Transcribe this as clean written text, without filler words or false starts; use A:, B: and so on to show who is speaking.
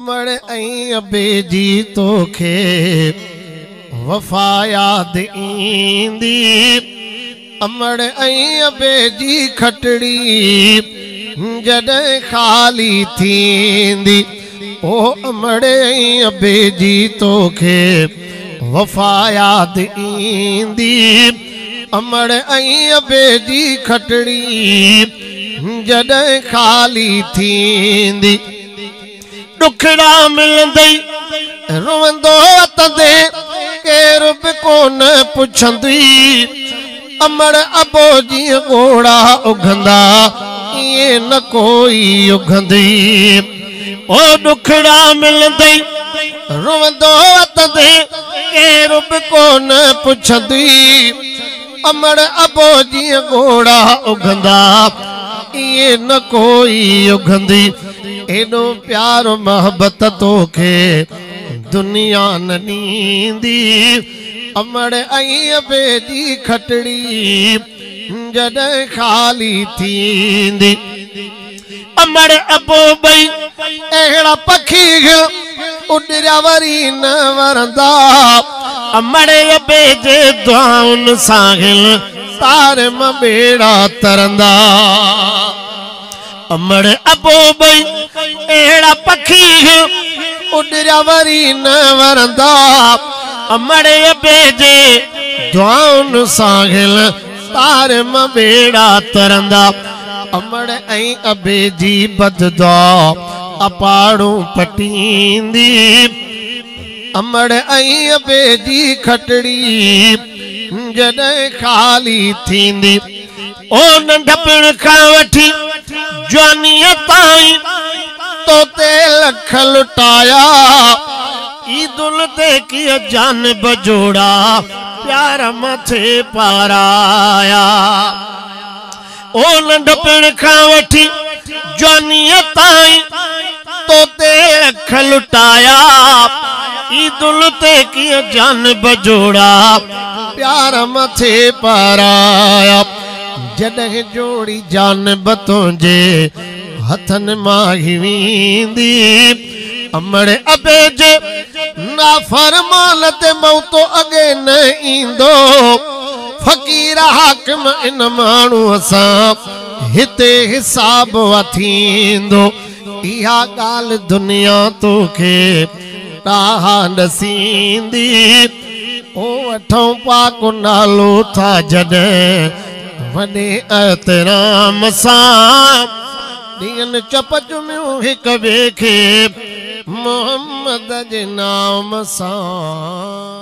A: मड़ ऐं अबे जी तोखे वफ़ा याद ईंदी। अमड़ ऐं अबे जी खटड़ी जॾहिं ख़ाली थींदी। ओ अमड़ ऐं अबे जी तोखे वफ़ा याद ईंदी। अमड़ ऐं अबे जी खटड़ी जॾहिं ख़ाली थींदी। दुखड़ा मिलंदई रोवंदो तदे केर बि कोन पुछंदी। अमड़ अबो जीअं घोड़ा उघंदा ईअं न कोई उघंदी। ओ दुखड़ा मिलंदई रोवंदो तदे केर बि कोन पुछंदी। अमड़ अबो जीअं घोड़ा उघंदा ईअं न कोई उघंदी। एडो प्यार मोहब्बत तोखे दुनिया न ॾींदी। अमड़ ऐं अबे जी खटड़ी जॾहिं ख़ाली थींदी। अमड़ अबो ॿई अहिड़ा पखी उॾिया वरी न वरंदा। अमड़ अबे जे दुआउनि सां तार मां ॿेड़ा तरंदा। अमड़ अबो ॿई अहिड़ा पखी उॾिया वरी न वरंदा। अमड़ अबे जे दुआउनि सां तार मां ॿेड़ा तरंदा। अमड़ ऐं अबे जी बददुआ अपाड़ू पटींदी। अमड़ ऐं अबे जी खटड़ी जॾहिं ख़ाली थींदी। ओ नंढपण खां वठी जवानीअ ताईं तोते लख लुटाया। ईदुल ते कीअं जान बजोड़ा प्यार मथे पाराया। ओ नंढपण खां वठी जवानीअ ताईं तोते लख लुटाया। ईदुल ते कीअं जान बजोड़ा प्यार मथे पाराया। जॾहिं जोड़ी जान तुंहिंजे हथनि मां ही वेंदी। अमड़ अबे जे नाफरमान ते मौतो अॻे न ईंदो। फ़कीर हाकिम इन माण्हूअ सां हिते हिसाब थींदो। इहा ॻाल्हि दुनिया तोखे ॾाहा ॾसींदी। ओ वठूं पाक नालो था जॾहिं वॾे एतराम सां ॾियनि चप चुमियूं हिक ॿिए खे मोहम्मद जे नाम सां।